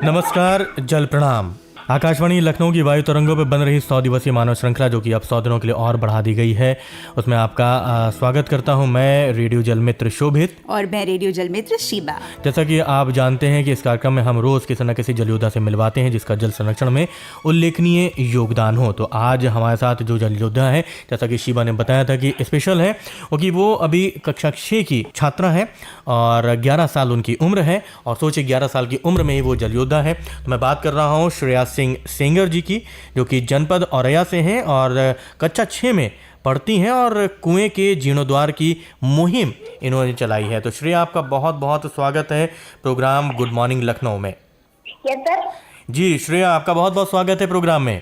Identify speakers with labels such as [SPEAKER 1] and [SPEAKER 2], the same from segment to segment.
[SPEAKER 1] नमस्कार, जल प्रणाम। आकाशवाणी लखनऊ की वायु तरंगों पर बन रही 100 दिवसीय मानव श्रृंखला जो कि अब 100 दिनों के लिए और बढ़ा दी गई है, उसमें आपका स्वागत करता हूं मैं रेडियो जल मित्र शोभित
[SPEAKER 2] और मैं रेडियो जल मित्र शीबा।
[SPEAKER 1] जैसा कि आप जानते हैं कि इस कार्यक्रम में हम रोज किसी न किसी जल योद्धा से मिलवाते हैं जिसका जल संरक्षण में उल्लेखनीय योगदान हो। तो आज हमारे साथ जो जल योद्धा है, जैसा कि शीबा ने बताया था कि स्पेशल है, क्योंकि वो अभी कक्षा 6 की छात्रा है और 11 साल उनकी उम्र है। और सोचिए 11 साल की उम्र में ही वो जल योद्धा है। तो मैं बात कर रहा हूँ श्रेया सिंह सेंगर जी की, जो कि जनपद औरैया से हैं और कक्षा 6 में पढ़ती हैं और कुएं के जीर्णोद्वार की मुहिम इन्होंने चलाई है। तो श्रेया, आपका बहुत बहुत स्वागत है प्रोग्राम गुड मॉर्निंग लखनऊ में।
[SPEAKER 3] Yes sir.
[SPEAKER 1] जी श्रेया, आपका बहुत बहुत स्वागत है प्रोग्राम में।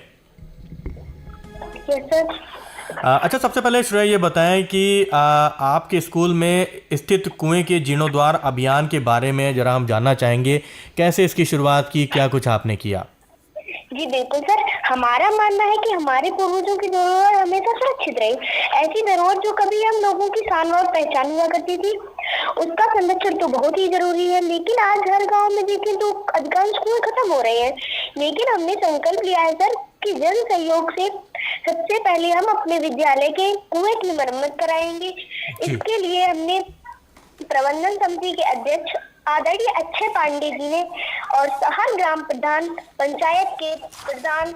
[SPEAKER 3] Yes sir.
[SPEAKER 1] अच्छा, सबसे पहले श्रेया ये बताएं कि आपके स्कूल में स्थित कुएं के जीर्णोद्वार अभियान के बारे में जरा हम जानना चाहेंगे। कैसे इसकी शुरुआत की, क्या कुछ आपने किया?
[SPEAKER 3] जी बिल्कुल सर, हमारा मानना है कि हमारे पूर्वजों की धरोहर हमेशा सुरक्षित रहे। ऐसी धरोहर जो कभी हम लोगों की शान और पहचान हुआ करती थी, उसका संरक्षण तो बहुत ही जरूरी है। लेकिन आज हर गांव में देखें तो अधिकांश कुएं खत्म हो रहे हैं। लेकिन हमने संकल्प लिया है सर कि जन सहयोग से सबसे पहले हम अपने विद्यालय के कुएं की मरम्मत कराएंगे। इसके लिए हमने प्रबंधन समिति के अध्यक्ष आदरणीय अक्षय पांडे जी ने और हर ग्राम प्रधान, पंचायत के प्रधान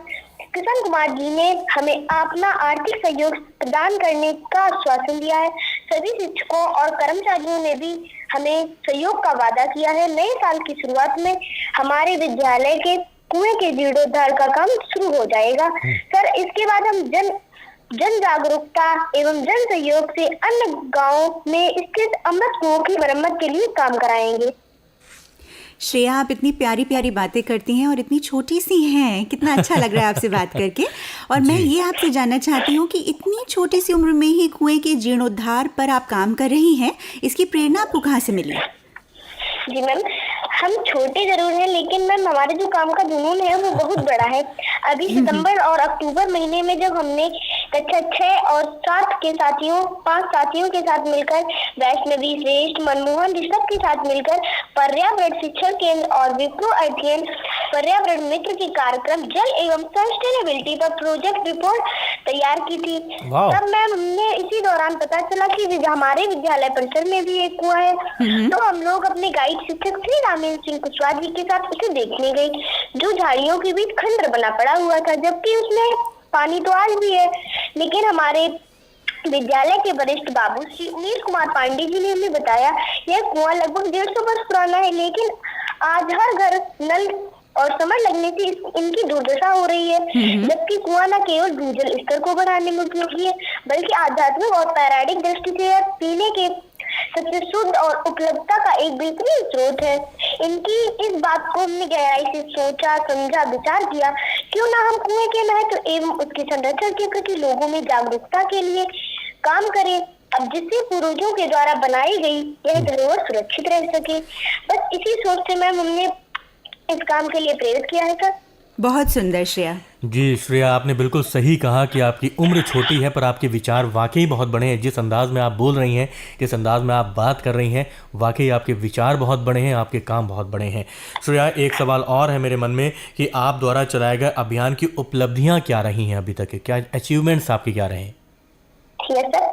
[SPEAKER 3] किशन कुमार जी ने हमें अपना आर्थिक सहयोग प्रदान करने का आश्वासन दिया है। सभी शिक्षकों और कर्मचारियों ने भी हमें सहयोग का वादा किया है। नए साल की शुरुआत में हमारे विद्यालय के कुएं के जीर्णोद्धार का काम शुरू हो जाएगा। सर, इसके बाद हम जन जागरूकता एवं जन सहयोग से अन्य गांवों में स्थित अमृत कुओं की मरम्मत के लिए काम कराएंगे।
[SPEAKER 2] श्रेया, आप इतनी प्यारी प्यारी बातें करती हैं और इतनी छोटी सी हैं, कितना अच्छा लग रहा है आपसे बात करके। और मैं ये आपसे जानना चाहती हूँ कि इतनी छोटी सी उम्र में ही कुएं के जीर्णोद्धार पर आप काम कर रही हैं, इसकी प्रेरणा आपको कहाँ से मिली?
[SPEAKER 3] जी मैम, हम छोटे जरूर हैं लेकिन मैम हमारे जो काम का जुनून है वो बहुत बड़ा है। अभी सितंबर और अक्टूबर महीने में जब हमने कक्षा 6 और 7 के साथियों 5 साथियों के साथ मिलकर वैष्णवी श्रेष्ठ, मनमोहन ऋषभ के साथ मिलकर पर्यावरण शिक्षण केंद्र और विप्रो अध्ययन पर्यावरण मित्र के कार्यक्रम जल एवं सस्टेनेबिलिटी पर प्रोजेक्ट रिपोर्ट तैयार की थी, तब मैम हमने इसी दौरान पता चला कि हमारे विद्यालय परिसर में भी एक कुआं है। तो हम लोग अपने गाइड शिक्षक श्री रामेंद्र सिंह कुशवाहा जी के साथ उसे देखने गए, जो झाड़ियों के बीच खंडर बना पड़ा हुआ था, जबकि उसमें पानी तो आज भी है। लेकिन हमारे विद्यालय के वरिष्ठ बाबू श्री उमेश कुमार पांडे जी ने हमें बताया यह कुआं लगभग 150 वर्ष पुराना है, लेकिन आज हर घर नल और समर लगने से इनकी दुर्दशा हो रही है। जबकि कुआं न केवल भूजल स्तर को बढ़ाने में उपयोगी है, बल्कि आध्यात्मिक और पौराणिक दृष्टि से यह पीने के सबसे शुद्ध और उपलब्धता का एक बेहतरीन स्रोत है। इनकी इस बात को हमने गहराई से सोचा, समझा, विचार किया, क्यों ना हम कुएं के महत्व एवं उसके संरक्षण के प्रति लोगों में जागरूकता के लिए काम करें, अब जिससे पूर्वजों के द्वारा बनाई गई यह धरोहर सुरक्षित रह सके। बस इसी सोच से मैम हमने इस काम के लिए प्रेरित किया है सर।
[SPEAKER 2] बहुत सुंदर श्रेया।
[SPEAKER 1] जी श्रेया, आपने बिल्कुल सही कहा कि आपकी उम्र छोटी है पर आपके विचार वाकई बहुत बड़े हैं। जिस अंदाज में आप बोल रही हैं, जिस अंदाज में आप बात कर रही हैं, वाकई आपके विचार बहुत बड़े हैं, आपके काम बहुत बड़े हैं। श्रेया, एक सवाल और है मेरे मन में कि आप द्वारा चलाए गए अभियान की उपलब्धियाँ क्या रही हैं अभी तक के, क्या अचीवमेंट्स आपके क्या रहे हैं?
[SPEAKER 3] ठीक है सर,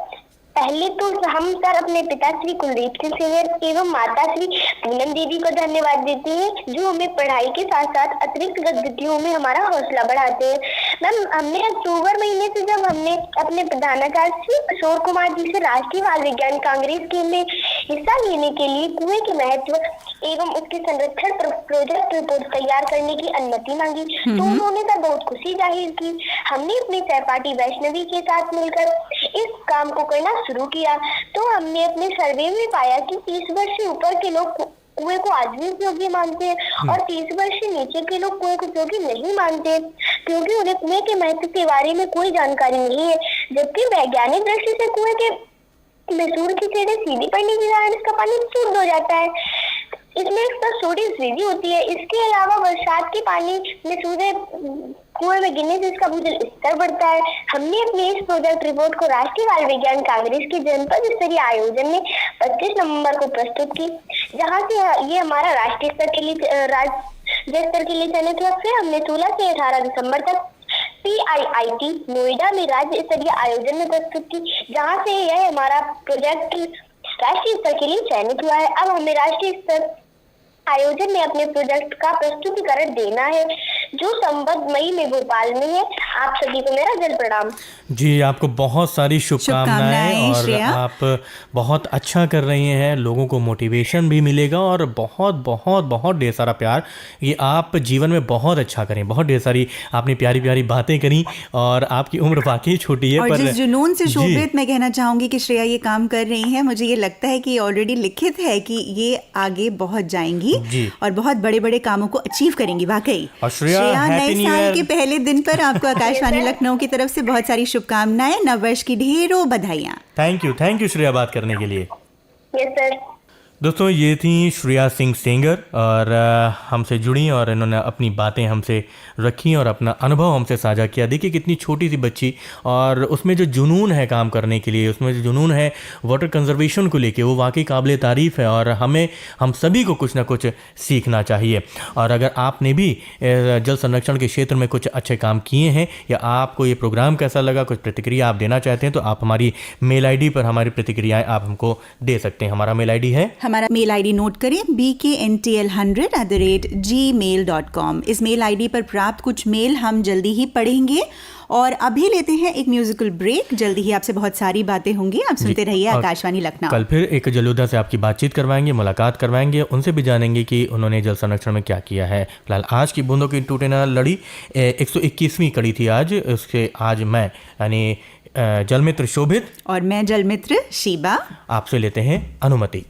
[SPEAKER 3] पहले तो हम सर अपने पिता श्री कुलदीप सिंह सेंगर एवं माता श्री पूनम देवी को धन्यवाद देते हैं, जो हमें पढ़ाई के साथ साथ अतिरिक्त गतिविधियों में हमारा हौसला बढ़ाते हैं। मैम, हमने अक्टूबर महीने से जब हमने अपने प्रधानाचार्य श्री किशोर कुमार जी से राष्ट्रीय बाल विज्ञान कांग्रेस में हिस्सा लेने के लिए कुएं के महत्व एवं उसके संरक्षण पर प्रोजेक्ट रिपोर्ट तैयार करने की अनुमति मांगी, तो उन्होंने सर बहुत खुशी जाहिर की। हमने अपने सहपाठी वैष्णवी के साथ मिलकर इस काम को करना शुरू किया, तो हमने अपने सर्वे में पाया कि 30 वर्ष से ऊपर के लोग कुएं को आज भी उपयोगी मानते हैं और 30 वर्ष से नीचे के लोग कुएं को उपयोगी नहीं मानते, क्योंकि उन्हें कुएं के महत्व के बारे में कोई जानकारी नहीं है। जबकि वैज्ञानिक दृष्टि से कुएं के में सूर्य की किरणें सीधी पड़ने के कारण इसका पानी शुद्ध हो जाता है। इसमें सोडियम वृद्धि होती है। इसके अलावा बरसात के पानी में सूर्य कुएं में गिरने से इसका भूजल स्तर बढ़ता है। हमने अपने इस प्रोजेक्ट रिपोर्ट को राष्ट्रीय बाल विज्ञान कांग्रेस के जनपद स्तरीय आयोजन में 25 नवंबर को प्रस्तुत की, जहां से ये हमारा राष्ट्रीय स्तर के लिए जिस स्तर के लिए चयनित हुआ, फिर हमने 16 से 18 दिसंबर तक CIIT नोएडा में राज्य स्तरीय आयोजन में प्रस्तुत की, जहां से यह हमारा प्रोजेक्ट राष्ट्रीय स्तर के लिए चयनित हुआ है। अब हमें राष्ट्रीय स्तर आयोजन में अपने प्रोजेक्ट का प्रस्तुतिकरण देना है, जो संबद्ध मई में भोपाल में है। आप सभी को मेरा जल प्रणाम।
[SPEAKER 1] जी, आपको बहुत सारी शुभकामनाएं और
[SPEAKER 2] श्रेया।
[SPEAKER 1] आप बहुत अच्छा कर रही हैं, लोगों को मोटिवेशन भी मिलेगा और बहुत बहुत बहुत ढेर सारा प्यार। ये आप जीवन में बहुत अच्छा करें, बहुत ढेर सारी आपने प्यारी प्यारी बातें करी और आपकी उम्र वाकई छोटी है,
[SPEAKER 2] और
[SPEAKER 1] पर
[SPEAKER 2] जिस जुनून से
[SPEAKER 1] जी,
[SPEAKER 2] शोभित मैं कहना चाहूंगी कि श्रेया ये काम कर रही हैं, मुझे ये लगता है कि ऑलरेडी लिखित है कि ये आगे बहुत जाएंगी
[SPEAKER 1] जी।
[SPEAKER 2] और बहुत बड़े बड़े कामों को अचीव करेंगी वाकई।
[SPEAKER 1] और श्रेया,
[SPEAKER 2] नए
[SPEAKER 1] Happy New
[SPEAKER 2] साल
[SPEAKER 1] Year।
[SPEAKER 2] के पहले दिन पर आपको आकाशवाणी लखनऊ की तरफ से बहुत सारी शुभकामनाएं, नववर्ष की ढेरों बधाइयाँ।
[SPEAKER 1] थैंक यू श्रेया बात करने के लिए।
[SPEAKER 3] Yes sir.
[SPEAKER 1] दोस्तों, ये थी श्रेया सिंह सेंगर और हमसे जुड़ी और इन्होंने अपनी बातें हमसे रखी और अपना अनुभव हमसे साझा किया। देखिए कितनी छोटी सी बच्ची, और उसमें जो जुनून है काम करने के लिए, उसमें जो जुनून है वाटर कंजर्वेशन को लेके, वो वाकई काबिल तारीफ़ है और हम सभी को कुछ ना कुछ सीखना चाहिए। और अगर आपने भी जल संरक्षण के क्षेत्र में कुछ अच्छे काम किए हैं या आपको ये प्रोग्राम कैसा लगा, कुछ प्रतिक्रिया आप देना चाहते हैं, तो आप हमारी मेल ID पर हमारी प्रतिक्रियाएँ आप हमको दे सकते हैं। हमारा मेल ID है,
[SPEAKER 2] हमारा मेल ID नोट करें, bkntl100@gmail.com। इस मेल ID पर प्राप्त कुछ मेल हम जल्दी ही पढ़ेंगे। और अभी लेते हैं एक म्यूजिकल ब्रेक। जल्दी ही आपसे बहुत सारी बातें होंगी, आप सुनते रहिए
[SPEAKER 1] और
[SPEAKER 2] आकाशवाणी लखनऊ।
[SPEAKER 1] कल फिर एक जल योद्धा से आपकी बातचीत करवाएंगे, मुलाकात करवाएंगे, उनसे भी जानेंगे कि उन्होंने जल संरक्षण में क्या किया है। फिलहाल आज की बूंदों की टूटे ना लड़ी 121वीं कड़ी थी आज। उसके आज मैं यानी जलमित्र शोभित
[SPEAKER 2] और मैं जलमित्र शीबा
[SPEAKER 1] आपसे लेते हैं अनुमति।